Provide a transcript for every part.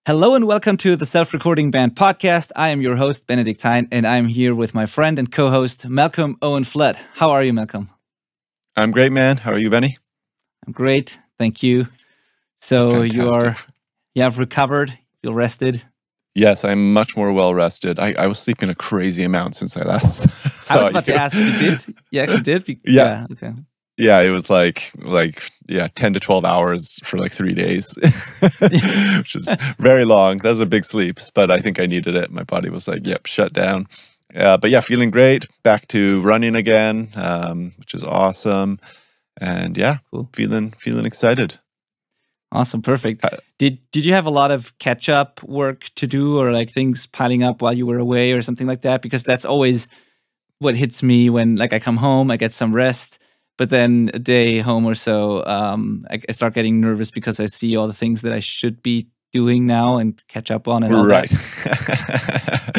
Hello and welcome to the Self-Recording Band podcast. I am your host, Benedikt, and I'm here with my friend and co-host, Malcolm Owen Flood. How are you, Malcolm? I'm great, man. How are you, Benny? I'm great. Thank you. So Fantastic. you have recovered, feel rested? Yes, I'm much more well-rested. I was sleeping a crazy amount since I last saw I was about to ask if you did. You actually did? Yeah. Okay. Yeah, it was like 10 to 12 hours for like 3 days, which is very long. Those are big sleeps, but I think I needed it. My body was like, yep, shut down. But yeah, feeling great. Back to running again, which is awesome. And yeah, cool. feeling excited. Awesome, perfect. Did you have a lot of catch-up work to do, or like things piling up while you were away or something like that? Because that's always what hits me when like I come home, I get some rest, but then a day home or so, I start getting nervous because I see all the things that I should be doing now and catch up on and all right.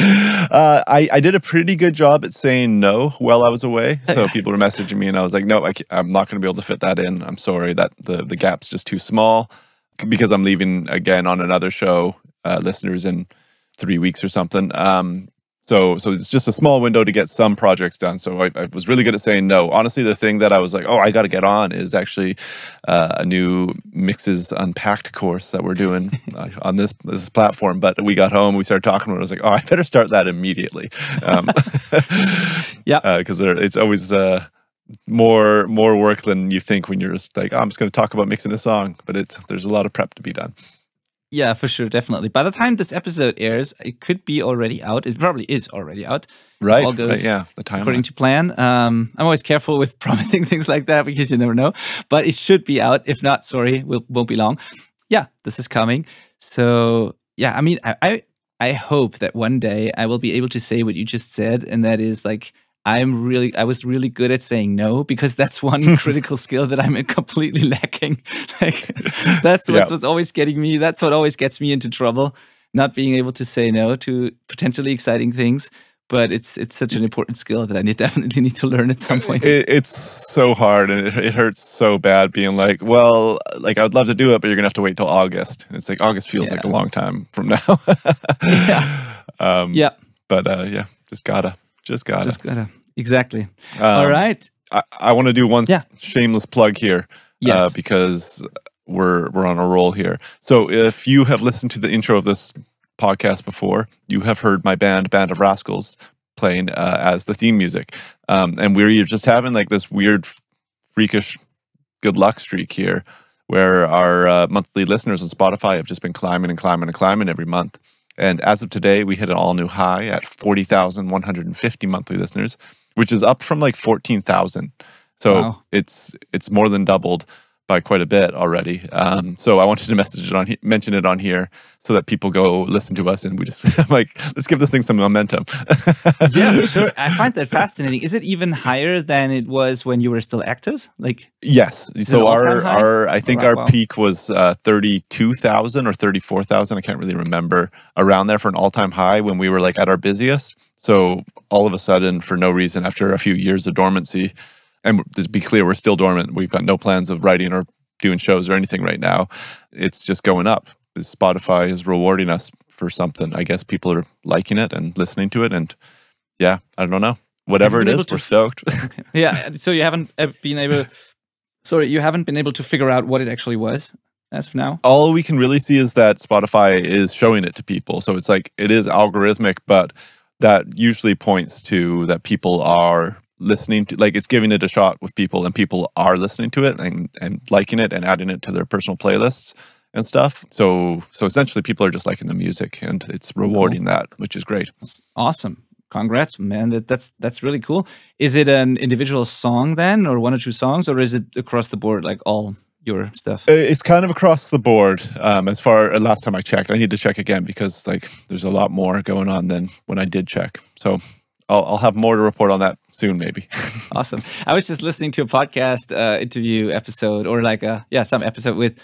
that. I did a pretty good job at saying no while I was away. So people were messaging me and I was like, no, I'm not going to be able to fit that in. I'm sorry that the gap's just too small because I'm leaving again on another show, listeners, in 3 weeks or something. So it's just a small window to get some projects done. So I was really good at saying no. Honestly, the thing that I was like, oh, I got to get on is actually a new Mixes Unpacked course that we're doing on this platform. But we got home, we started talking, and I was like, oh, I better start that immediately. Yeah, because it's always more work than you think when you're just like, oh, I'm just going to talk about mixing a song. But there's a lot of prep to be done. Yeah, for sure, definitely. By the time this episode airs, it could be already out. It probably is already out. Right, all goes yeah, the timeline. According to plan. I'm always careful with promising things like that because you never know. But it should be out. If not, sorry, won't be long. Yeah, this is coming. So, yeah, I mean, I hope that one day I will be able to say what you just said, and that is like, I was really good at saying no, because that's one critical skill that I'm completely lacking. Like that's what's always getting me. That's what always gets me into trouble, not being able to say no to potentially exciting things. But it's such an important skill that I definitely need to learn at some point. It's so hard, and it hurts so bad being like, well, like I would love to do it, but you're gonna have to wait till August. And it's like August feels like a long time from now. But yeah, just gotta. Exactly. All right. I want to do one shameless plug here, because we're on a roll here. So if you have listened to the intro of this podcast before, you have heard my Band of Rascals playing as the theme music, and we're just having like this weird, freakish good luck streak here, where our monthly listeners on Spotify have just been climbing every month. And as of today, we hit an all-new high at 40,150 monthly listeners, which is up from like 14,000. So wow. It's more than doubled by quite a bit already. So I wanted to mention it on here so that people go listen to us, and we just like, let's give this thing some momentum. Yeah, for sure. I find that fascinating. Is it even higher than it was when you were still active? Like, yes. So I think our peak was 32,000 or 34,000. I can't really remember, around there, for an all-time high when we were like at our busiest. So all of a sudden, for no reason, after a few years of dormancy. And to be clear, we're still dormant. We've got no plans of writing or doing shows or anything right now. It's just going up. Spotify is rewarding us for something. I guess people are liking it and listening to it. And yeah, I don't know. Whatever it is, we're stoked. Okay. Yeah. So you haven't been able to figure out what it actually was as of now? All we can really see is that Spotify is showing it to people. So it's like, it is algorithmic, but that usually points to that people are listening to, like, it's giving it a shot with people, and people are listening to it and liking it and adding it to their personal playlists and stuff. So essentially people are just liking the music, and it's rewarding that, which is great. That's awesome. Congrats, man. That's really cool. Is it an individual song then, or one or two songs, or is it across the board, like all your stuff? It's kind of across the board. As far last time I checked, I need to check again because like there's a lot more going on than when I did check. So I'll have more to report on that soon, maybe. Awesome. I was just listening to a podcast interview episode, or like some episode with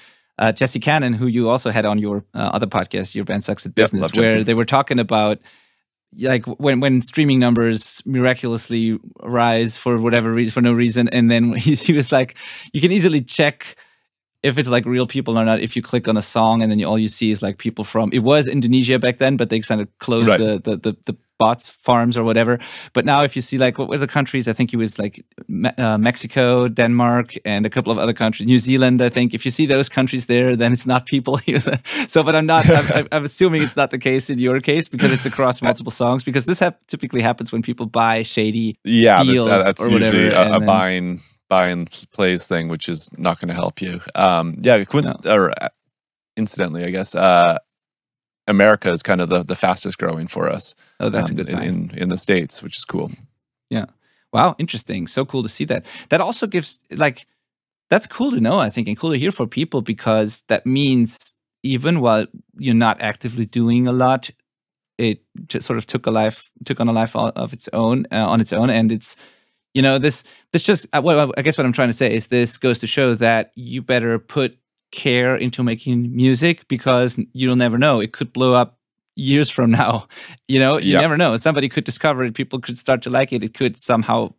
Jesse Cannon, who you also had on your other podcast, Your Band Sucks at Business, where Jesse. They were talking about like when streaming numbers miraculously rise for whatever reason, for no reason, and then he was like, you can easily check if it's like real people or not. If you click on a song and then all you see is like people from, it was Indonesia back then, but they kind of closed the bots farms or whatever. But now if you see like, what were the countries? I think it was like Mexico, Denmark, and a couple of other countries, New Zealand, I think. If you see those countries there, then it's not people. So, but I'm assuming it's not the case in your case, because it's across multiple songs, because this typically happens when people buy shady deals that's or whatever. Usually a buy and plays thing, which is not going to help you. Or incidentally, I guess, America is kind of the fastest growing for us. Oh, that's a good sign. In the States, which is cool. Yeah. Wow. Interesting. So cool to see that. That also gives, like, that's cool to know, I think, and cool to hear for people, because that means even while you're not actively doing a lot, it just sort of took on a life of its own, on its own. And it's, this just, I guess what I'm trying to say is this goes to show that you better put care into making music, because you'll never know. It could blow up years from now. You never know. Somebody could discover it. People could start to like it. It could somehow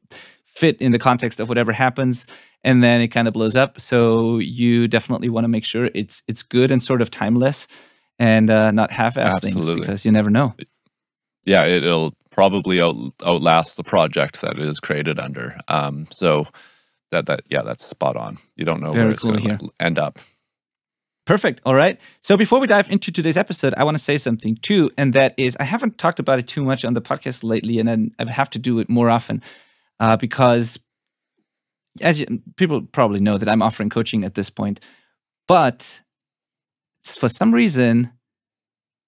fit in the context of whatever happens, and then it kind of blows up. So you definitely want to make sure it's good and sort of timeless, and not half-assed things, because you never know. Yeah, it'll probably outlast the project that it is created under. So that's spot on. You don't know where it's going to end up. Perfect. All right. So before we dive into today's episode, I want to say something too, and that is, I haven't talked about it too much on the podcast lately, and I have to do it more often, because people probably know that I'm offering coaching at this point, but for some reason,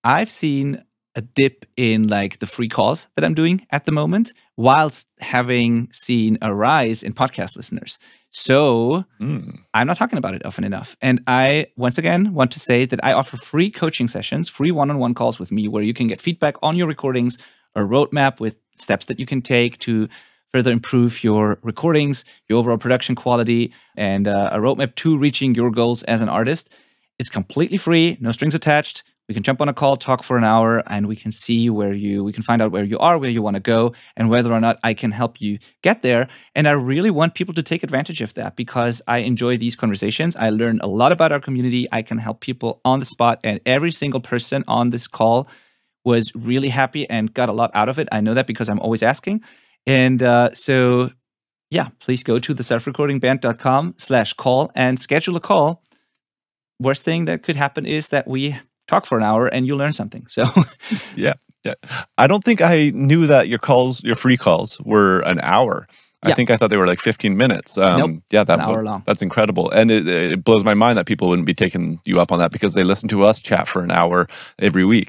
I've seen a dip in like the free calls that I'm doing at the moment, whilst having seen a rise in podcast listeners. So I'm not talking about it often enough. And I, once again, want to say that I offer free coaching sessions, free one-on-one calls with me, where you can get feedback on your recordings, a roadmap with steps that you can take to further improve your recordings, your overall production quality, and a roadmap to reaching your goals as an artist. It's completely free, no strings attached. We can jump on a call, talk for an hour, and we can see we can find out where you are, where you want to go, and whether or not I can help you get there. And I really want people to take advantage of that, because I enjoy these conversations. I learn a lot about our community. I can help people on the spot, and every single person on this call was really happy and got a lot out of it. I know that because I'm always asking. And so, please go to theselfrecordingband.com/call and schedule a call. Worst thing that could happen is that we talk for an hour and you learn something. So yeah. I don't think I knew that your free calls were an hour. I think I thought they were like 15 minutes. Nope, an hour long. That's incredible. And it blows my mind that people wouldn't be taking you up on that, because they listen to us chat for an hour every week.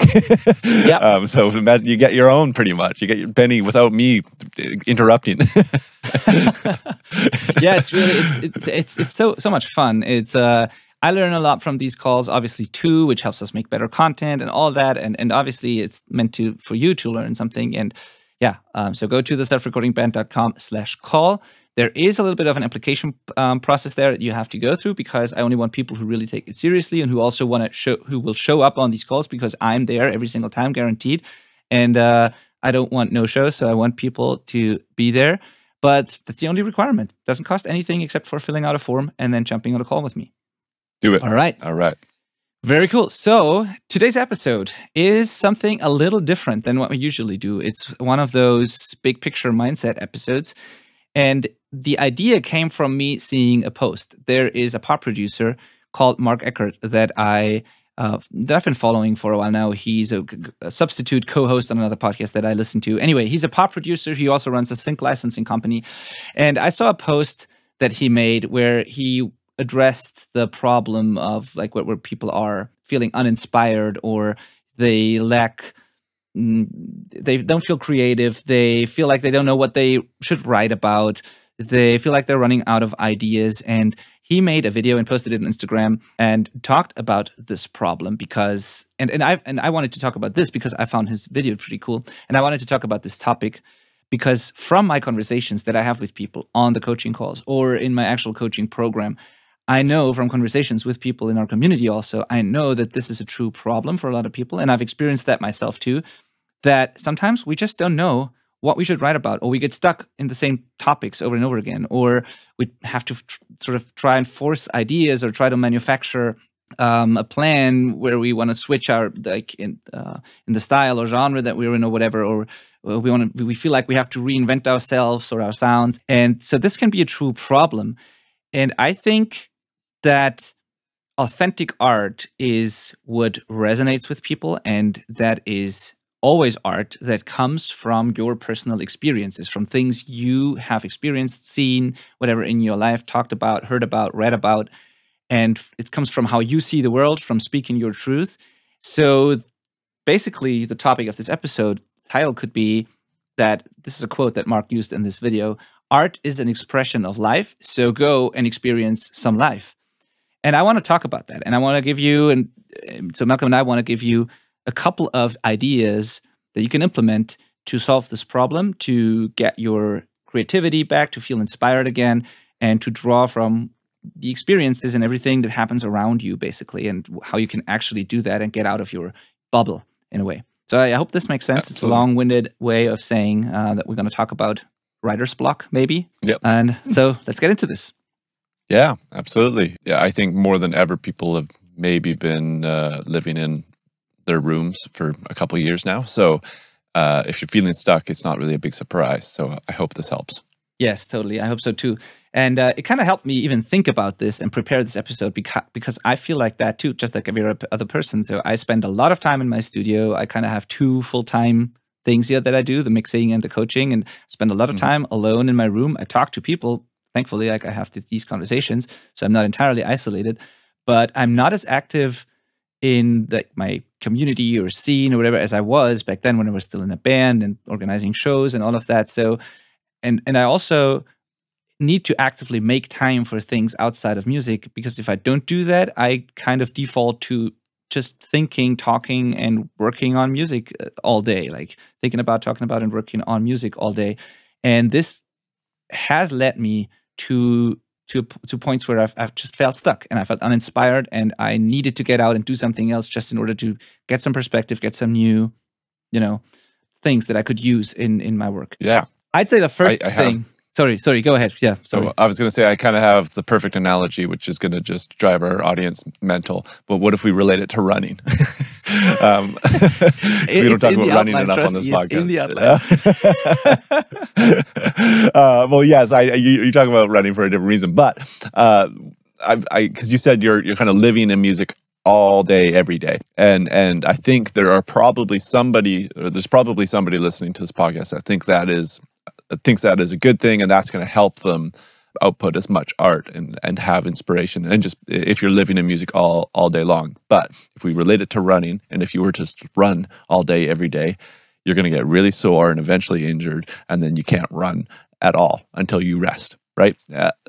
So imagine you get your own, pretty much. You get your Benny without me interrupting. It's really, it's so much fun. It's, I learn a lot from these calls, obviously, too, which helps us make better content and all that. And obviously, it's meant for you to learn something. And so go to theselfrecordingband.com/call. There is a little bit of an application process there that you have to go through, because I only want people who really take it seriously and who also who will show up on these calls, because I'm there every single time, guaranteed. And I don't want no-shows, so I want people to be there. But that's the only requirement. It doesn't cost anything except for filling out a form and then jumping on a call with me. Do it. All right. Very cool. So today's episode is something a little different than what we usually do. It's one of those big picture mindset episodes. And the idea came from me seeing a post. There is a pop producer called Mark Eckert that I've been following for a while now. He's a substitute co-host on another podcast that I listen to. Anyway, he's a pop producer. He also runs a sync licensing company. And I saw a post that he made where he addressed the problem of like where people are feeling uninspired, or they don't feel creative. They feel like they don't know what they should write about. They feel like they're running out of ideas. And he made a video and posted it on Instagram and talked about this problem, because I wanted to talk about this because I found his video pretty cool, and I wanted to talk about this topic because from my conversations that I have with people on the coaching calls or in my actual coaching program, I know from conversations with people in our community also, I know that this is a true problem for a lot of people. And I've experienced that myself too, that sometimes we just don't know what we should write about, or we get stuck in the same topics over and over again, or we have to sort of try and force ideas or try to manufacture a plan where we want to switch our in the style or genre that we're in or whatever, or we feel like we have to reinvent ourselves or our sounds. And so this can be a true problem. And I think that authentic art is what resonates with people, and that is always art that comes from your personal experiences, from things you have experienced, seen, whatever in your life, talked about, heard about, read about. And it comes from how you see the world, from speaking your truth. So basically, the topic of this episode title could be that this is a quote that Mark used in this video: art is an expression of life, so go and experience some life. And I want to talk about that. And I want to give you, and so Malcolm and I want to give you a couple of ideas that you can implement to solve this problem, to get your creativity back, to feel inspired again, and to draw from the experiences and everything that happens around you, basically, and how you can actually do that and get out of your bubble in a way. So I hope this makes sense. Absolutely. It's a long-winded way of saying that we're going to talk about writer's block, maybe. Yep. And so let's get into this. Yeah, absolutely. Yeah, I think more than ever, people have maybe been living in their rooms for a couple of years now. So if you're feeling stuck, it's not really a big surprise. So I hope this helps. Yes, totally. I hope so too. And it kind of helped me even think about this and prepare this episode because I feel like that too, just like every other person. So I spend a lot of time in my studio. I kind of have two full-time things here that I do, the mixing and the coaching, and spend a lot of time alone in my room. I talk to people. Thankfully, like I have these conversations, so I'm not entirely isolated, but I'm not as active in my community or scene or whatever as I was back then when I was still in a band and organizing shows and all of that. So, and I also need to actively make time for things outside of music, because if I don't do that, I kind of default to just thinking, talking, and working on music all day, like thinking about, talking about, and working on music all day. And this has led me to points where I've just felt stuck and I felt uninspired, and I needed to get out and do something else just in order to get some perspective, get some new, things that I could use in my work. Yeah. I'd say the first thing. Sorry, go ahead. Yeah, sorry. So I was going to say, I kind of have the perfect analogy, which is going to just drive our audience mental. But what if we relate it to running? We don't talk about running enough on this podcast. It's in the outline. Well, yes, you talk about running for a different reason. But because you said you're kind of living in music all day, every day. And I think there's probably somebody listening to this podcast that thinks that is a good thing, and that's going to help them output as much art and have inspiration, and just if you're living in music all day long. But if we relate it to running, and if you were to just run all day, every day, you're going to get really sore and eventually injured, and then you can't run at all until you rest. Right?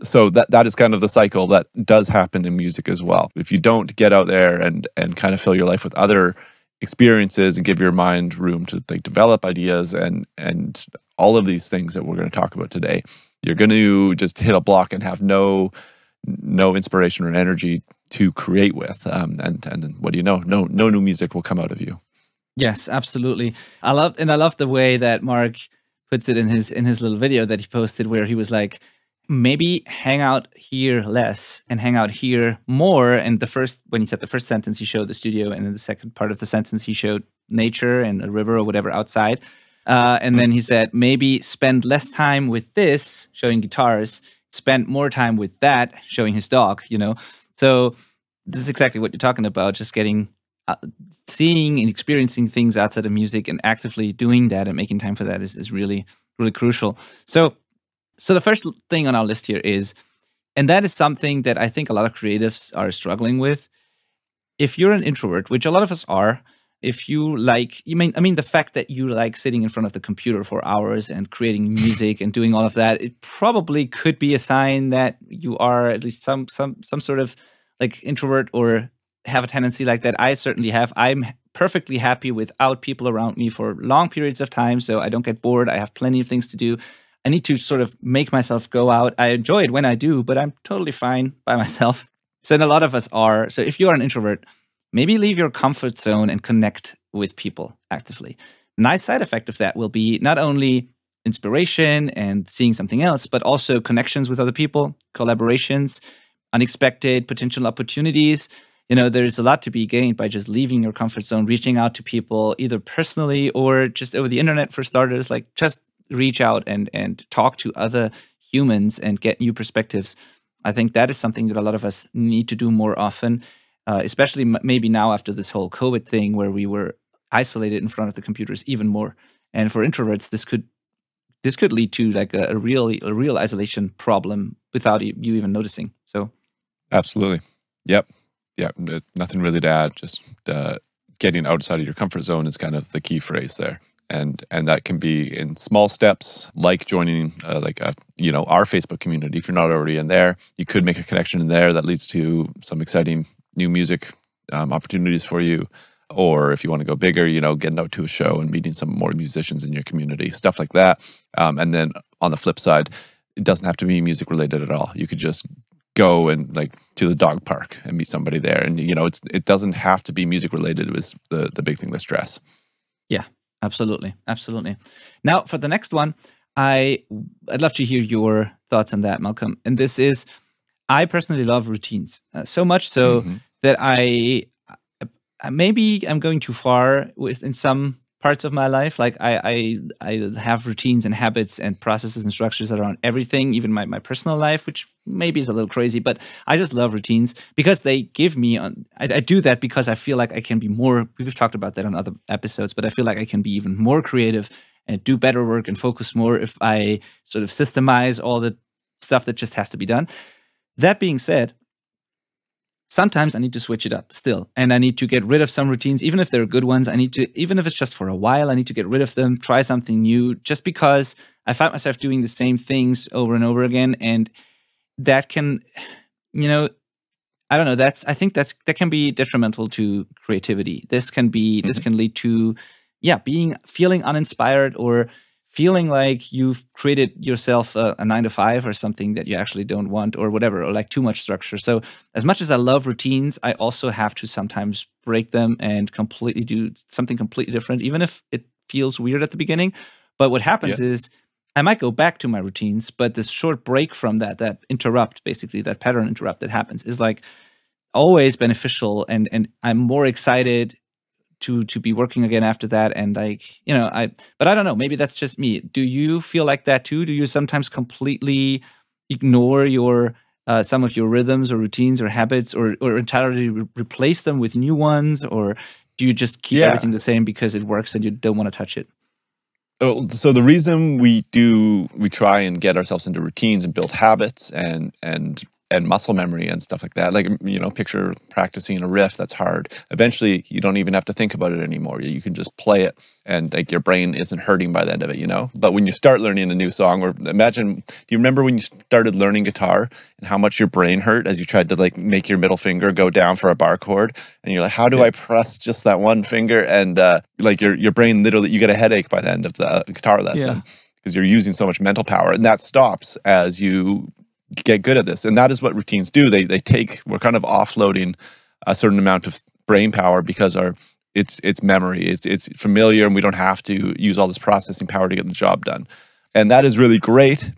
So that is kind of the cycle that does happen in music as well. If you don't get out there and kind of fill your life with other experiences and give your mind room to develop ideas and all of these things that we're going to talk about today, you're going to just hit a block and have no inspiration or energy to create with. And then what do you know? No new music will come out of you. Yes, absolutely. I love the way that Mark puts it in his little video that he posted, where he was like, maybe hang out here less and hang out here more. And when he said the first sentence, he showed the studio, and in the second part of the sentence, he showed nature and a river or whatever outside. And then he said, maybe spend less time with this, showing guitars, spend more time with that, showing his dog, So this is exactly what you're talking about, just seeing and experiencing things outside of music and actively doing that and making time for that is really, really crucial. So the first thing on our list here is, and that is something that I think a lot of creatives are struggling with. If you're an introvert, which a lot of us are, if you the fact that you like sitting in front of the computer for hours and creating music and doing all of that, it probably could be a sign that you are at least some sort of introvert or have a tendency like that. I certainly have. I'm perfectly happy without people around me for long periods of time, so I don't get bored. I have plenty of things to do. I need to sort of make myself go out. I enjoy it when I do, but I'm totally fine by myself. So, and a lot of us are. So if you are an introvert, maybe leave your comfort zone and connect with people actively. Nice side effect of that will be not only inspiration and seeing something else, but also connections with other people, collaborations, unexpected potential opportunities. There's a lot to be gained by just leaving your comfort zone, reaching out to people, either personally or just over the internet for starters. Like, just reach out and talk to other humans and get new perspectives. I think that is something that a lot of us need to do more often, especially maybe now after this whole COVID thing where we were isolated in front of the computers even more. And for introverts, this could lead to like a real isolation problem without you even noticing. So, absolutely, yep. Yeah, nothing really to add. Just getting outside of your comfort zone is kind of the key phrase there, and that can be in small steps, like joining our Facebook community. If you're not already in there, you could make a connection in there that leads to some exciting new music opportunities for you. Or if you want to go bigger, getting out to a show and meeting some more musicians in your community, stuff like that. And then on the flip side, it doesn't have to be music related at all. You could just go and to the dog park and meet somebody there, and it doesn't have to be music related. It was the big thing with stress. Yeah, absolutely. Now for the next one, I'd love to hear your thoughts on that, Malcolm. And this is, I personally love routines so much so that maybe I'm going too far in some parts of my life. Like I have routines and habits and processes and structures around everything, even my personal life, which maybe is a little crazy, but I just love routines because they give me, I do that because I feel like I can be more, we've talked about that on other episodes, but I feel like I can be even more creative and do better work and focus more if I sort of systemize all the stuff that just has to be done. That being said, sometimes I need to switch it up still. And I need to get rid of some routines, even if they're good ones. I need to, even if it's just for a while, I need to get rid of them, try something new, just because I find myself doing the same things over and over again. And that can, I don't know, I think that can be detrimental to creativity. This can lead to, feeling uninspired or feeling like you've created yourself a 9-to-5 or something that you actually don't want or whatever, or like too much structure. So as much as I love routines, I also have to sometimes break them and completely do something completely different, even if it feels weird at the beginning. But what happens is I might go back to my routines, but this short break from that interrupt, basically that pattern interrupt that happens is like always beneficial. And I'm more excited to be working again after that. And but I don't know, maybe that's just me. Do you feel like that too? Do you sometimes completely ignore some of your rhythms or routines or habits or entirely replace them with new ones? Or do you just keep everything the same because it works and you don't want to touch it? Oh, so the reason we try and get ourselves into routines and build habits and muscle memory and stuff like that. Like, picture practicing a riff that's hard. Eventually, you don't even have to think about it anymore. You can just play it and like your brain isn't hurting by the end of it, But when you start learning a new song, or imagine, do you remember when you started learning guitar and how much your brain hurt as you tried to like make your middle finger go down for a bar chord? And you're like, how do I press just that one finger? And like your brain literally, you get a headache by the end of the guitar lesson because you're using so much mental power, and that stops as you get good at this. And that is what routines do. We're kind of offloading a certain amount of brain power because it's memory, it's familiar, and we don't have to use all this processing power to get the job done. And that is really great,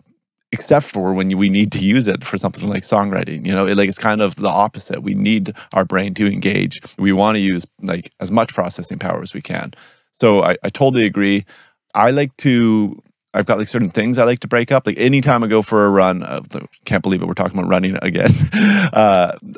except for when we need to use it for something like songwriting. It's kind of the opposite. We need our brain to engage. We want to use like as much processing power as we can. So I totally agree. I've got like certain things I like to break up. Like anytime I go for a run, can't believe it, we're talking about running again.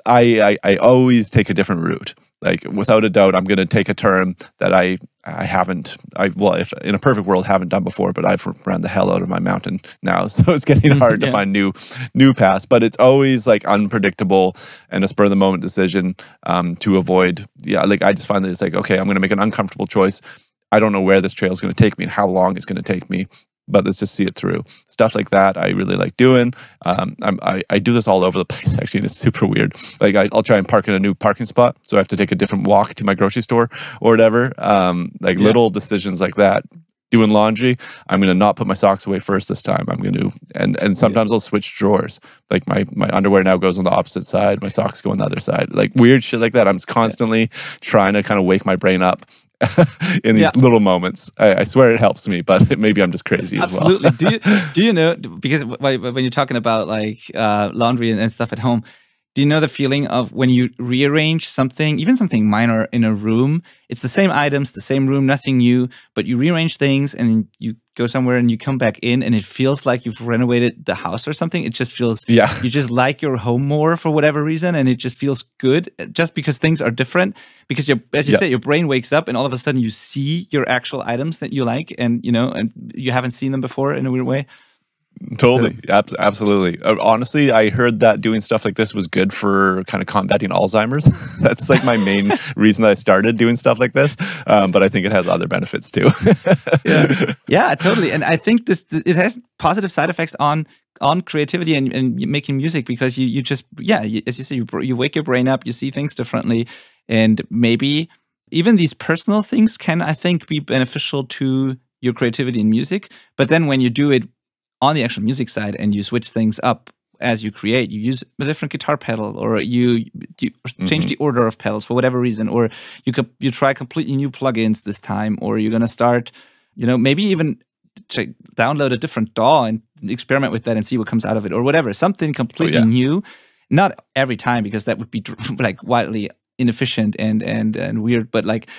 I always take a different route. Like without a doubt, I'm going to take a turn that I if in a perfect world haven't done before, but I've ran the hell out of my mountain now, so it's getting hard to find new paths. But it's always like unpredictable and a spur of the moment decision to avoid. Like I just find that it's like, okay, I'm going to make an uncomfortable choice. I don't know where this trail is going to take me and how long it's going to take me, but let's just see it through. Stuff like that I really like doing. I do this all over the place, actually, and it's super weird. Like I'll try and park in a new parking spot, so I have to take a different walk to my grocery store or whatever. Little decisions like that doing laundry, I'm going to not put my socks away first this time. I'm going to, and sometimes I'll switch drawers. Like my underwear now goes on the opposite side. My socks go on the other side. Like weird shit like that. I'm constantly trying to kind of wake my brain up in these little moments. I swear it helps me, but maybe I'm just crazy as well. Absolutely. Do you know, because when you're talking about like laundry and stuff at home, do you know the feeling of when you rearrange something, even something minor in a room? It's the same items, the same room, nothing new, but you rearrange things and you go somewhere and you come back in and it feels like you've renovated the house or something. It just feels, you just like your home more for whatever reason, and it just feels good just because things are different. Because as you say, your brain wakes up and all of a sudden you see your actual items that you like, and and you haven't seen them before in a weird way. Totally. Absolutely. Honestly, I heard that doing stuff like this was good for kind of combating Alzheimer's. That's like my main reason that I started doing stuff like this. But I think it has other benefits too. Yeah, totally. And I think it has positive side effects on creativity and making music, because you just, as you say, you wake your brain up, you see things differently. And maybe even these personal things can, I think, be beneficial to your creativity in music. But then when you do it on the actual music side and you switch things up as you create, you use a different guitar pedal, or you change the order of pedals for whatever reason, or you try completely new plugins this time, or you're going to start, maybe even download a different DAW and experiment with that and see what comes out of it, or whatever, something completely new. Not every time, because that would be like wildly inefficient and weird, but like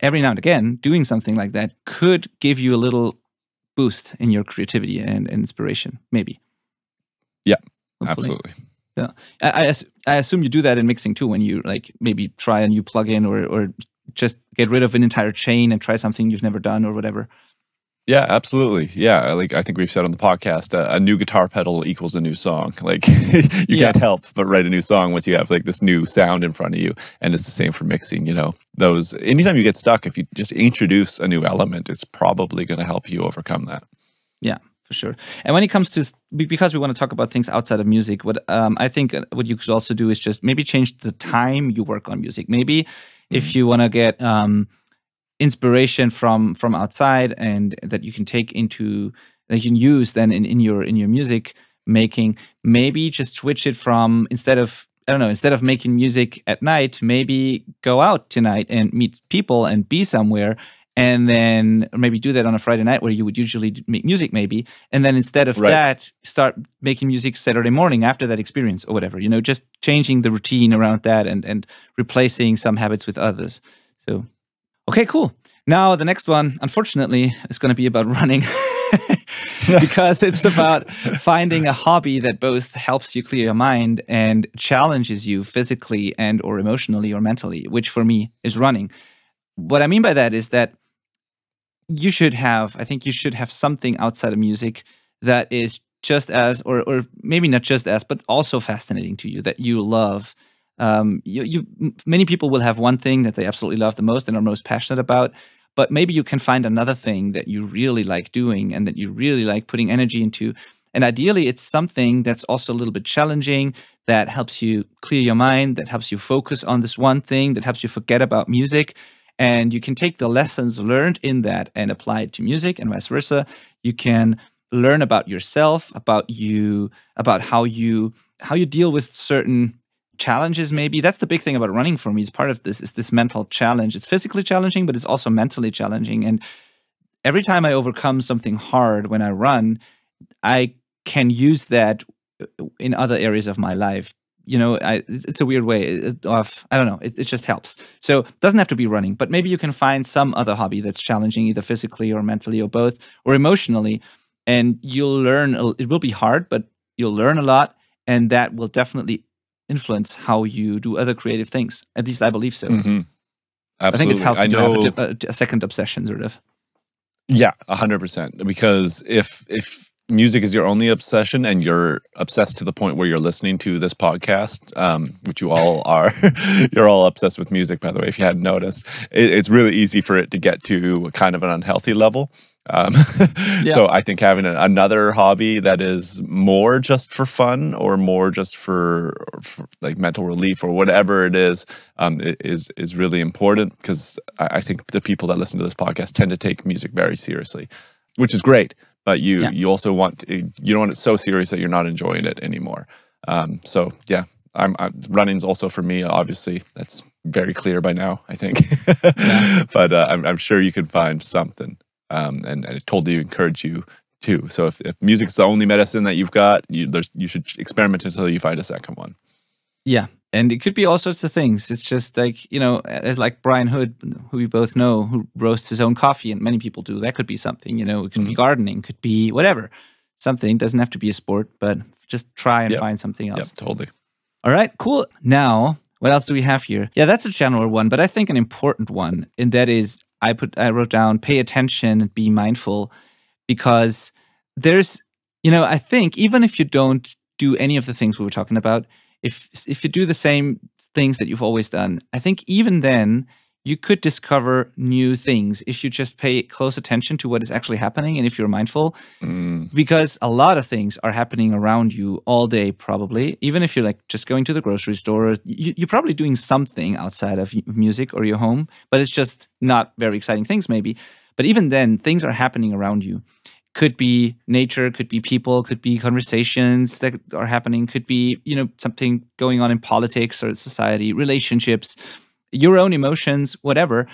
every now and again, doing something like that could give you a little boost in your creativity and inspiration, maybe. Yeah, hopefully. Absolutely. Yeah, I assume you do that in mixing too, when you like maybe try a new plugin or just get rid of an entire chain and try something you've never done or whatever. Yeah, absolutely. Yeah, like I think we've said on the podcast, a new guitar pedal equals a new song. Like you can't help but write a new song once you have like this new sound in front of you. And it's the same for mixing. Those, anytime you get stuck, if you just introduce a new element, it's probably going to help you overcome that. Yeah, for sure. And when it comes to, because we want to talk about things outside of music, what I think what you could also do is just maybe change the time you work on music. Maybe if you want to get inspiration from outside, and that you can take into, that you can use then in your music making, maybe just switch it from, instead of making music at night, maybe go out tonight and meet people and be somewhere, and then maybe do that on a Friday night where you would usually make music maybe, and then instead of that, start making music Saturday morning after that experience or whatever, just changing the routine around that and replacing some habits with others. So okay, cool. Now, the next one, unfortunately, is going to be about running because it's about finding a hobby that both helps you clear your mind and challenges you physically and or emotionally or mentally, which for me is running. What I mean by that is that you should have something outside of music that is just as, or maybe not just as, but also fascinating to you, that you love. Many people will have one thing that they absolutely love the most and are most passionate about, but maybe you can find another thing that you really like doing and that you really like putting energy into. And ideally, it's something that's also a little bit challenging, that helps you clear your mind, that helps you focus on this one thing, that helps you forget about music. And you can take the lessons learned in that and apply it to music, and vice versa. You can learn about yourself, about how you deal with certain challenges. Maybe that's the big thing about running for me. Is part of this is this mental challenge. It's physically challenging, but it's also mentally challenging. And every time I overcome something hard when I run, I can use that in other areas of my life. It's a weird way of, I don't know, it just helps. So it doesn't have to be running, but maybe you can find some other hobby that's challenging, either physically or mentally or both, or emotionally, and you'll learn. It will be hard, but you'll learn a lot, and that will definitely influence how you do other creative things. At least I believe so. Mm-hmm. Absolutely. I think it's helpful to have a second obsession, sort of. Yeah, 100%. Because if music is your only obsession and you're obsessed to the point where you're listening to this podcast, which you all are, you're all obsessed with music, by the way, if you hadn't noticed, it's really easy for it to get to kind of an unhealthy level. So I think having another hobby that is more just for fun or more just for like mental relief or whatever it is really important, because I think the people that listen to this podcast tend to take music very seriously, which is great. But you also you don't want it so serious that you're not enjoying it anymore. So yeah, running's also for me. Obviously, that's very clear by now, I think. But I'm sure you can find something. And I totally encourage you too. So if music's the only medicine that you've got, you should experiment until you find a second one. Yeah. And it could be all sorts of things. It's just like, as like Brian Hood, who we both know, who roasts his own coffee, and many people do. That could be something, it could be gardening, could be whatever. Something doesn't have to be a sport, but just try and find something else. Yep, totally. All right, cool. Now, what else do we have here? Yeah, that's a general one, but I think an important one, and that is I wrote down pay attention and be mindful, because there's, I think even if you don't do any of the things we were talking about, if you do the same things that you've always done, I think even then you could discover new things if you just pay close attention to what is actually happening and if you're mindful, because a lot of things are happening around you all day probably. Even if you're like just going to the grocery store, you're probably doing something outside of music or your home, but it's just not very exciting things maybe. But even then, things are happening around you. Could be nature, could be people, could be conversations that are happening, could be, something going on in politics or society, relationships, your own emotions, whatever.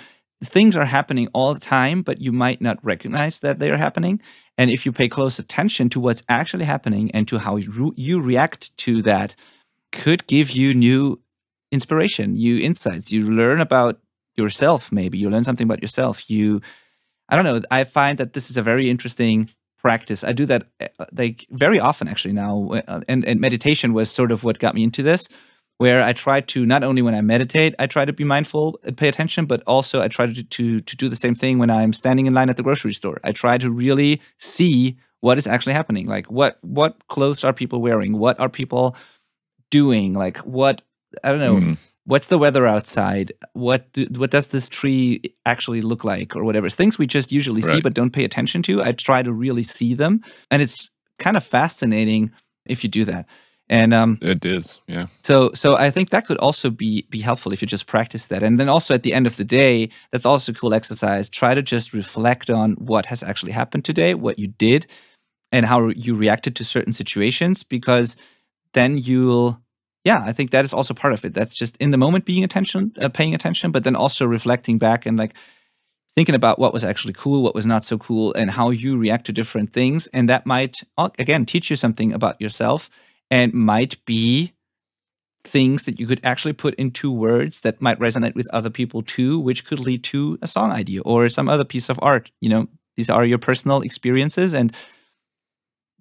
Things are happening all the time, but you might not recognize that they are happening. And if you pay close attention to what's actually happening and to how you react to that, could give you new inspiration, new insights. You learn about yourself, maybe. You learn something about yourself. I don't know. I find that this is a very interesting practice. I do that like very often actually now. And meditation was sort of what got me into this, where I try to, not only when I meditate, I try to be mindful and pay attention, but also I try to do the same thing when I'm standing in line at the grocery store. I try to really see what is actually happening. Like what clothes are people wearing? What are people doing? Like I don't know. What's the weather outside? What does this tree actually look like, or whatever? It's things we just usually see but don't pay attention to. I try to really see them, and it's kind of fascinating if you do that. And it is, yeah. So I think that could also be helpful if you just practice that. And then also at the end of the day, that's also a cool exercise. Try to just reflect on what has actually happened today, what you did, and how you reacted to certain situations, because then I think that is also part of it. That's just in the moment paying attention, but then also reflecting back and like thinking about what was actually cool, what was not so cool, and how you react to different things. And that might, again, teach you something about yourself, and might be things that you could actually put into words that might resonate with other people too, which could lead to a song idea or some other piece of art. These are your personal experiences. And,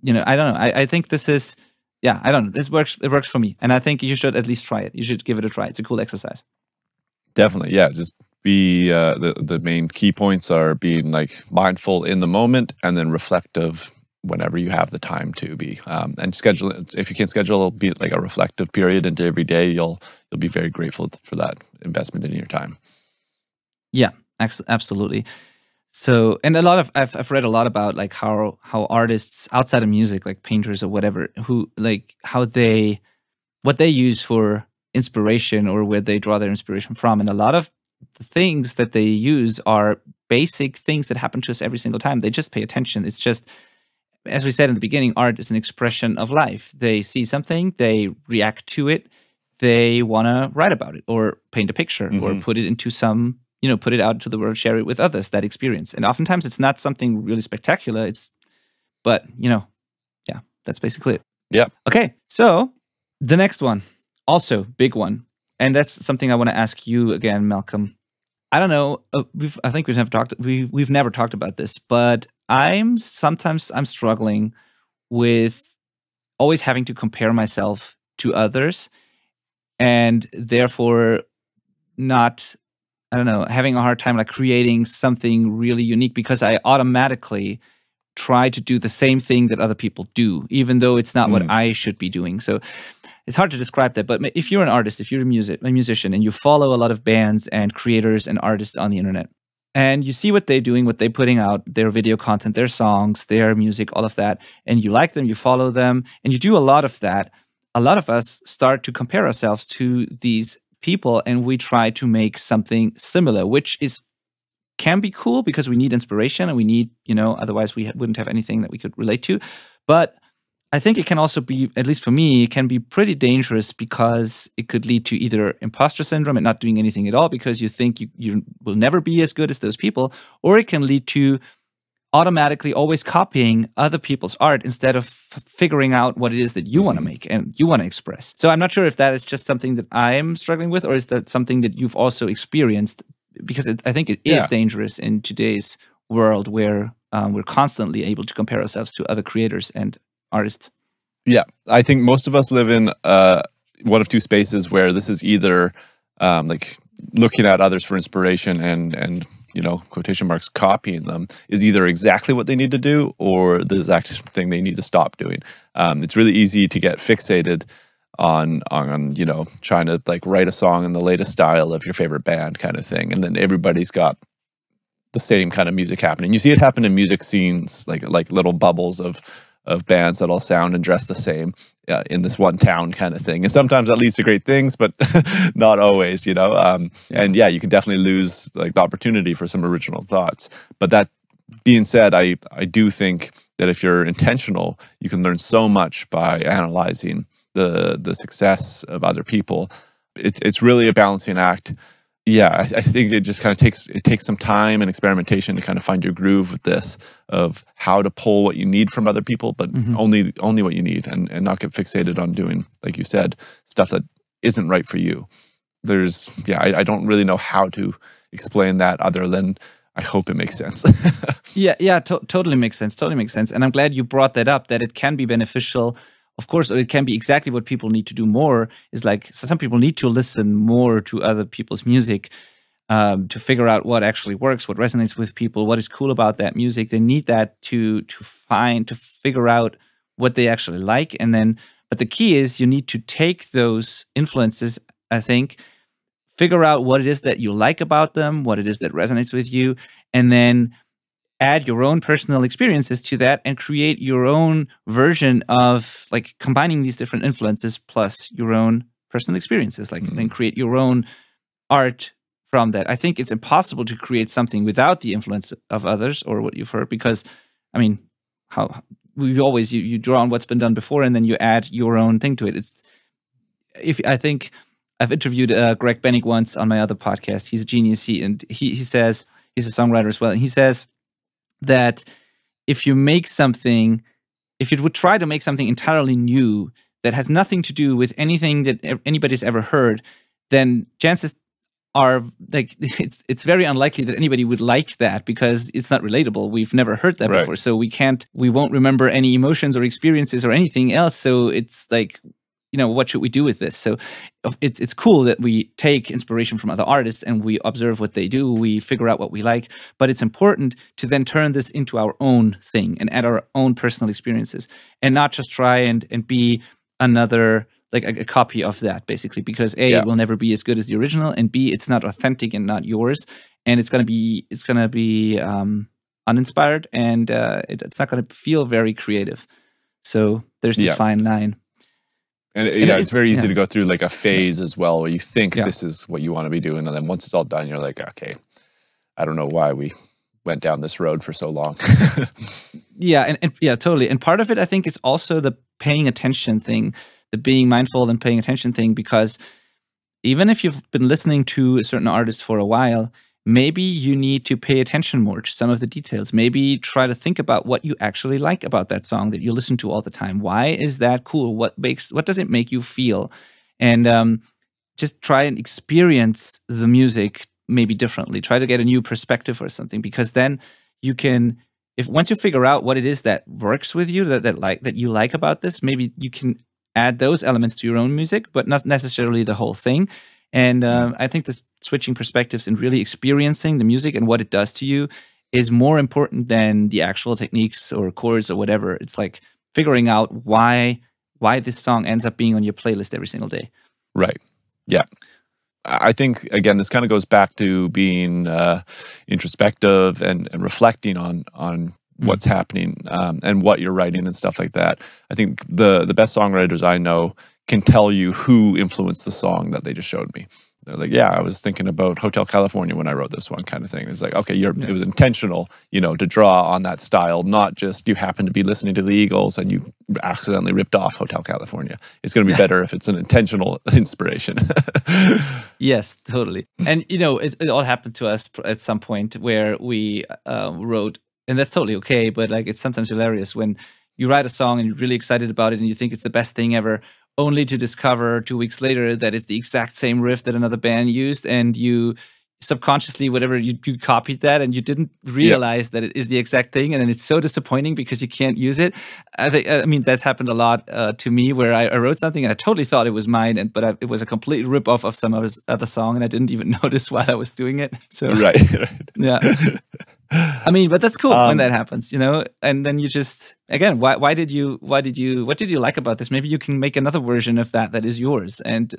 I don't know. I think this is... Yeah, I don't know. This works. It works for me, and I think you should at least try it. You should give it a try. It's a cool exercise. Definitely, yeah. Just be the main key points are being like mindful in the moment, and then reflective whenever you have the time to be. And schedule it. If you can't schedule, it'll be like a reflective period into every day. You'll be very grateful for that investment in your time. Yeah, absolutely. So, and I've read a lot about like how artists outside of music, like painters or whatever, who like what they use for inspiration or where they draw their inspiration from. And a lot of the things that they use are basic things that happen to us every single time. They just pay attention. It's just, as we said in the beginning, art is an expression of life. They see something, they react to it, they want to write about it or paint a picture or put it into some, put it out to the world, share it with others, that experience. And oftentimes it's not something really spectacular. But that's basically it. Yeah. Okay. So the next one, also big one. And that's something I want to ask you again, Malcolm. I don't know. I think we've never talked about this, but I'm struggling with always having to compare myself to others, and therefore not, I don't know, having a hard time like creating something really unique, because I automatically try to do the same thing that other people do, even though it's not what I should be doing. So it's hard to describe that. But if you're an artist, if you're a musician, and you follow a lot of bands and creators and artists on the internet, and you see what they're doing, what they're putting out, their video content, their songs, their music, all of that, and you like them, you follow them, and you do a lot of that. A lot of us start to compare ourselves to these people, and we try to make something similar, which can be cool because we need inspiration and we need, otherwise we wouldn't have anything that we could relate to. But I think it can also be, at least for me, it can be pretty dangerous because it could lead to either imposter syndrome and not doing anything at all because you think you will never be as good as those people, or it can lead to automatically always copying other people's art instead of figuring out what it is that you want to make and you want to express. So I'm not sure if that is just something that I'm struggling with, or is that something that you've also experienced? Because I think it is dangerous in today's world where we're constantly able to compare ourselves to other creators and artists. Yeah, I think most of us live in one of two spaces where this is either like looking at others for inspiration and quotation marks copying them is either exactly what they need to do or the exact thing they need to stop doing. It's really easy to get fixated on trying to like write a song in the latest style of your favorite band kind of thing, and then everybody's got the same kind of music happening. You see it happen in music scenes, like little bubbles of bands that all sound and dress the same in this one town kind of thing. And sometimes that leads to great things, but not always, And you can definitely lose like the opportunity for some original thoughts. But that being said, I do think that if you're intentional, you can learn so much by analyzing the success of other people. It's really a balancing act. Yeah, I think it just kind of takes some time and experimentation to kind of find your groove with this, of how to pull what you need from other people, but only what you need, and not get fixated on doing, like you said, stuff that isn't right for you. I don't really know how to explain that other than I hope it makes sense. Totally makes sense. Totally makes sense. And I'm glad you brought that up, that it can be beneficial. Of course, it can be exactly what people need to do more. Is like, so some people need to listen more to other people's music to figure out what actually works, what resonates with people, what is cool about that music. They need that to figure out what they actually like. And then, but the key is you need to take those influences, I think, figure out what it is that you like about them, what it is that resonates with you, and then add your own personal experiences to that and create your own version of like combining these different influences plus your own personal experiences, like and create your own art from that. I think it's impossible to create something without the influence of others or what you've heard, because I mean, how we've always, you draw on what's been done before and then you add your own thing to it. I think I've interviewed Greg Benedikt once on my other podcast. He's a genius. He says, he's a songwriter as well. And he says that if you would try to make something entirely new that has nothing to do with anything that anybody's ever heard, then chances are like it's very unlikely that anybody would like that because it's not relatable. We've never heard that before. So we won't remember any emotions or experiences or anything else. So it's like, what should we do with this? So it's cool that we take inspiration from other artists and we observe what they do, we figure out what we like, but it's important to then turn this into our own thing and add our own personal experiences and not just try and be another, like a copy of that, basically, because A, it will never be as good as the original, and B, it's not authentic and not yours, and it's gonna be uninspired, and it's not gonna feel very creative. So there's this fine line. And it's very easy to go through like a phase as well, where you think this is what you want to be doing, and then once it's all done, you're like, okay, I don't know why we went down this road for so long. Totally. And part of it, I think, is also the paying attention thing, the being mindful and paying attention thing, because even if you've been listening to a certain artist for a while, maybe you need to pay attention more to some of the details. Maybe try to think about what you actually like about that song that you listen to all the time. Why is that cool? What does it make you feel? And just try and experience the music maybe differently. Try to get a new perspective or something, because then you can, once you figure out what it is that works with you, that you like about this, maybe you can add those elements to your own music, but not necessarily the whole thing. And I think this switching perspectives and really experiencing the music and what it does to you is more important than the actual techniques or chords or whatever. It's like figuring out why this song ends up being on your playlist every single day. Right. Yeah. I think, again, this kind of goes back to being introspective and reflecting on what's happening and what you're writing and stuff like that. I think the best songwriters I know can tell you who influenced the song that they just showed me. They're like, yeah, I was thinking about Hotel California when I wrote this one, kind of thing. It's like, okay, it was intentional, to draw on that style, not just you happen to be listening to the Eagles and you accidentally ripped off Hotel California. It's going to be better if it's an intentional inspiration. Yes, totally. And, it all happened to us at some point where we wrote, and that's totally okay, but like it's sometimes hilarious when you write a song and you're really excited about it and you think it's the best thing ever, only to discover 2 weeks later that it's the exact same riff that another band used, and you subconsciously, whatever, you copied that and you didn't realize that it is the exact thing, and then it's so disappointing because you can't use it. I mean, that's happened a lot to me, where I wrote something and I totally thought it was mine, but it was a complete rip-off of some other song, and I didn't even notice while I was doing it. So right. Yeah. I mean, but that's cool when that happens, and then you just, again, what did you like about this? Maybe you can make another version of that is yours. And,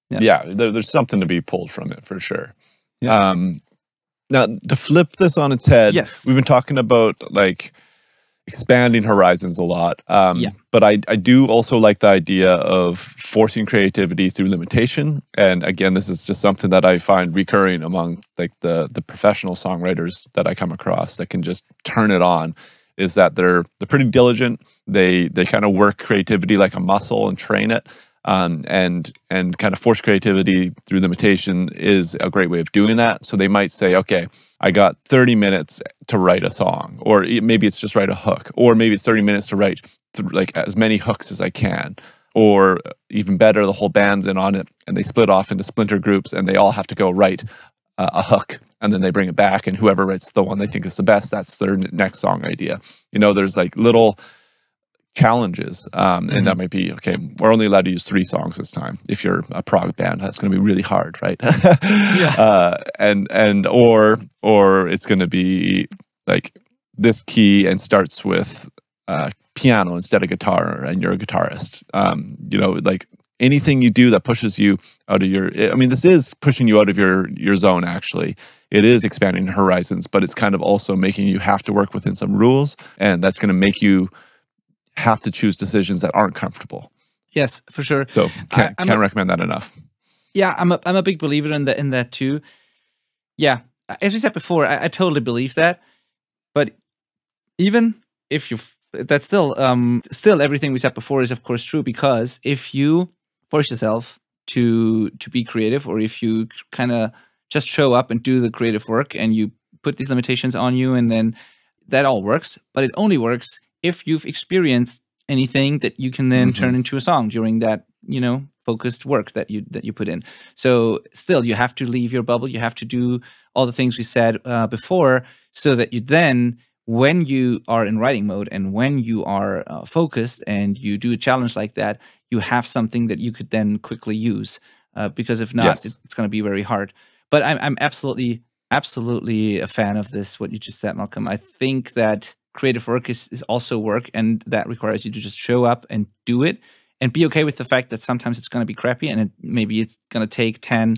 Yeah, there's something to be pulled from it for sure. Yeah. Now, to flip this on its head, yes, we've been talking about like expanding horizons a lot. But I do also like the idea of forcing creativity through limitation. And again, this is just something that I find recurring among like the professional songwriters that I come across that can just turn it on, is that they're pretty diligent. They kind of work creativity like a muscle and train it. And kind of force creativity through limitation is a great way of doing that. So they might say, okay, I got 30 minutes to write a song, or maybe it's just write a hook, or maybe it's 30 minutes to write like as many hooks as I can, or even better, the whole band's in on it and they split off into splinter groups and they all have to go write a hook, and then they bring it back, and whoever writes the one they think is the best, that's their next song idea. There's like little challenges, and that might be, okay, we're only allowed to use 3 songs this time. If you're a prog band, that's going to be really hard, right? Or it's going to be like this key and starts with piano instead of guitar, and you're a guitarist. Like anything you do that pushes you out of this is pushing you out of your zone, actually. It is expanding horizons, but it's kind of also making you have to work within some rules, and that's going to make you have to choose decisions that aren't comfortable. Yes, for sure. So can't recommend that enough. Yeah, I'm a big believer in that too. Yeah, as we said before, I totally believe that. But even if that's still everything we said before is of course true, because if you force yourself to be creative, or if you kind of just show up and do the creative work and you put these limitations on you, and then that all works, but it only works if you've experienced anything that you can then turn into a song during that, focused work that you put in. So still, you have to leave your bubble. You have to do all the things we said before, so that you then, when you are in writing mode and when you are focused and you do a challenge like that, you have something that you could then quickly use. Because if not, it's going to be very hard. But I'm absolutely a fan of this, what you just said, Malcolm. I think that creative work is also work, and that requires you to just show up and do it, and be okay with the fact that sometimes it's going to be crappy, and maybe it's going to take 10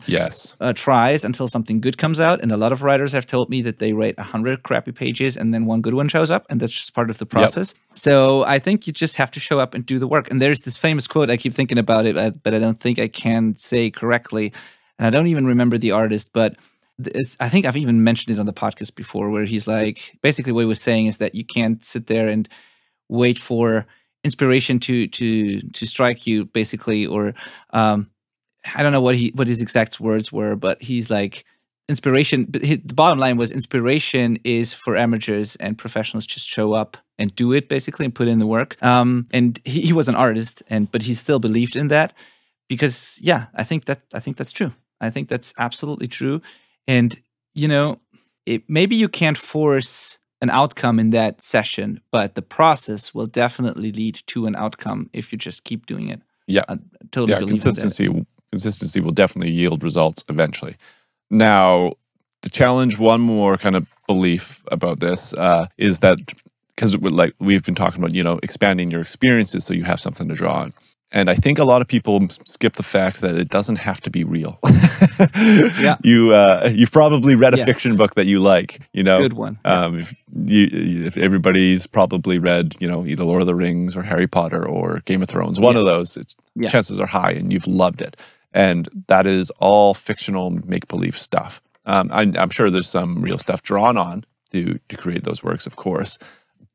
tries until something good comes out. And a lot of writers have told me that they write 100 crappy pages and then one good one shows up, and that's just part of the process. So I think you just have to show up and do the work. And there's this famous quote, I keep thinking about it, but I don't think I can say correctly, and I don't even remember the artist, but I think I've even mentioned it on the podcast before, where he's like, basically what he was saying is that you can't sit there and wait for inspiration to strike you, basically, or I don't know what his exact words were, but he's like, inspiration. The bottom line was, inspiration is for amateurs, and professionals just show up and do it, basically, and put in the work. And he was an artist, but he still believed in that, because I think that's true. I think that's absolutely true. And, maybe you can't force an outcome in that session, but the process will definitely lead to an outcome if you just keep doing it. Yeah. I totally believe consistency will definitely yield results eventually. Now, to challenge one more kind of belief about this is that, because like we've been talking about, expanding your experiences so you have something to draw on. And I think a lot of people skip the fact that it doesn't have to be real. Yeah. You've probably read a fiction book that you like, Good one. Yeah. If everybody's probably read, either Lord of the Rings or Harry Potter or Game of Thrones, one of those, chances are high and you've loved it. And that is all fictional make-believe stuff. I'm sure there's some real stuff drawn on to create those works, of course.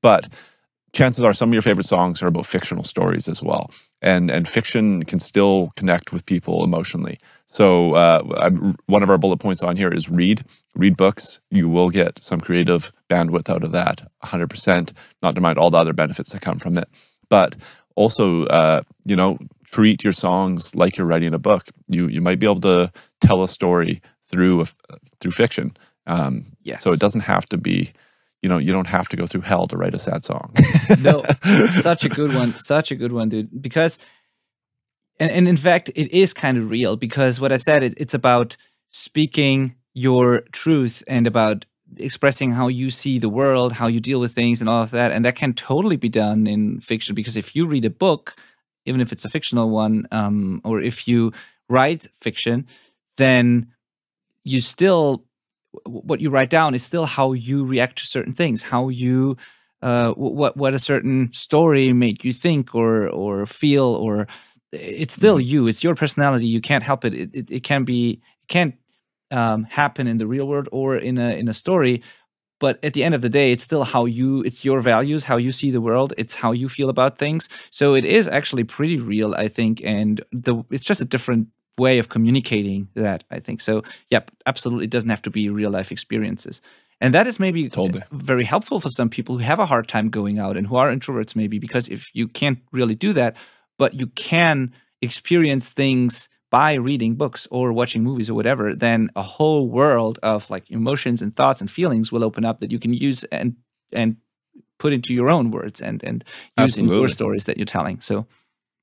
But chances are some of your favorite songs are about fictional stories as well. And fiction can still connect with people emotionally. So one of our bullet points on here is read books. You will get some creative bandwidth out of that, 100%, not to mind all the other benefits that come from it. But also, treat your songs like you're writing a book. You might be able to tell a story through fiction. Yes. So it doesn't have to be, you don't have to go through hell to write a sad song. No, such a good one, dude. Because, and in fact, it is kind of real, because what I said, it's about speaking your truth and about expressing how you see the world, how you deal with things and all of that. And that can totally be done in fiction, because if you read a book, even if it's a fictional one, or if you write fiction, then you still, what you write down is still how you react to certain things, how you, what a certain story made you think or feel, or it's still you. It's your personality. You can't help it. It can't happen in the real world or in a story. But at the end of the day, it's still it's your values, how you see the world. It's how you feel about things. So it is actually pretty real, I think. And it's just a different way of communicating that, I think. So, yep, absolutely. It doesn't have to be real life experiences. And that is maybe very helpful for some people who have a hard time going out and who are introverts, maybe, because if you can't really do that, but you can experience things by reading books or watching movies or whatever, then a whole world of like emotions and thoughts and feelings will open up that you can use and put into your own words and use in your stories that you're telling. So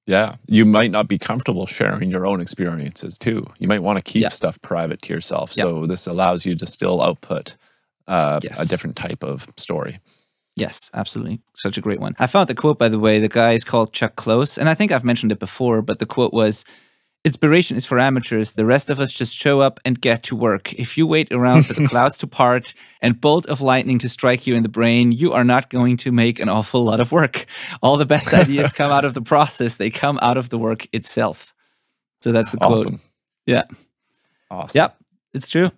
yeah, you might not be comfortable sharing your own experiences too. You might want to keep stuff private to yourself. So this allows you to still output a different type of story. Yes, absolutely. Such a great one. I found the quote, by the way. The guy is called Chuck Close, and I think I've mentioned it before, but the quote was, "Inspiration is for amateurs. The rest of us just show up and get to work. If you wait around for the clouds to part and bolt of lightning to strike you in the brain, you are not going to make an awful lot of work. All the best ideas come out of the process. They come out of the work itself." So that's the quote. Awesome. Yeah. Awesome. Yep, it's true.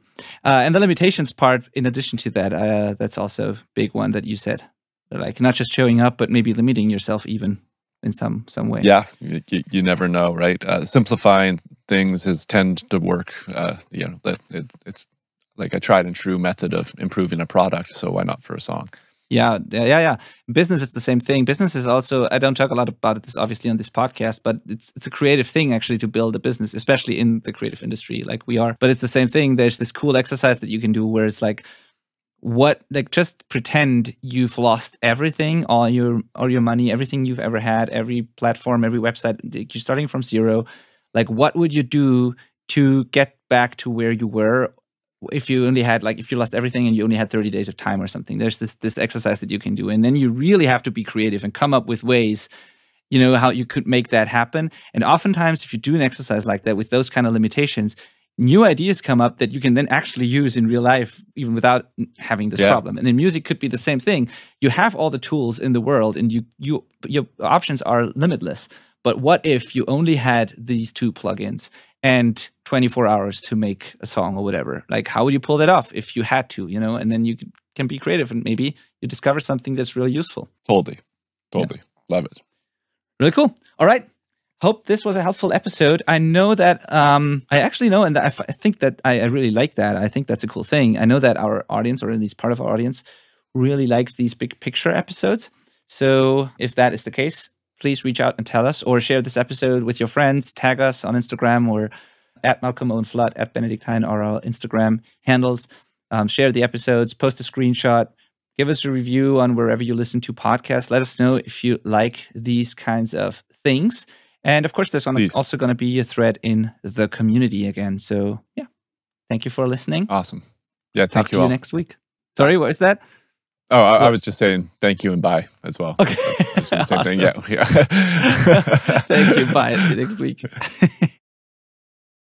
And the limitations part, in addition to that, that's also a big one that you said. Like not just showing up, but maybe limiting yourself even in some way. Yeah, you never know, right? Simplifying things tend to work. It's like a tried and true method of improving a product. So why not for a song? Yeah. Business is the same thing. Business is also, I don't talk a lot about this obviously on this podcast, but it's a creative thing actually to build a business, especially in the creative industry like we are. But it's the same thing. There's this cool exercise that you can do where it's like, just pretend you've lost everything, all your money, everything you've ever had, every platform, every website. You're starting from zero. Like, what would you do to get back to where you were if you only had, if you lost everything and you only had 30 days of time or something? There's this exercise that you can do, and then you really have to be creative and come up with ways, how you could make that happen. And oftentimes, if you do an exercise like that with those kind of limitations, new ideas come up that you can then actually use in real life, even without having this problem. And in music could be the same thing. You have all the tools in the world and your options are limitless. But what if you only had these 2 plugins and 24 hours to make a song or whatever? Like, how would you pull that off if you had to, and then you can be creative and maybe you discover something that's really useful. Totally. Yeah. Love it. Really cool. All right. Hope this was a helpful episode. I know that I actually know, and I think that I really like that. I think that's a cool thing. I know that our audience, or at least part of our audience, really likes these big picture episodes. So if that is the case, please reach out and tell us, or share this episode with your friends. Tag us on Instagram, or at Malcolm Owen Flood, at Benedikt Hein, or our Instagram handles. Share the episodes, post a screenshot, give us a review on wherever you listen to podcasts. Let us know if you like these kinds of things. And of course, there's also going to be a thread in the community again. So yeah, thank you for listening. Awesome. Yeah, talk to you next week. Sorry, what is that? Oh, I was just saying thank you and bye as well. Okay. Same thing. Yeah. Thank you. Bye. See you next week.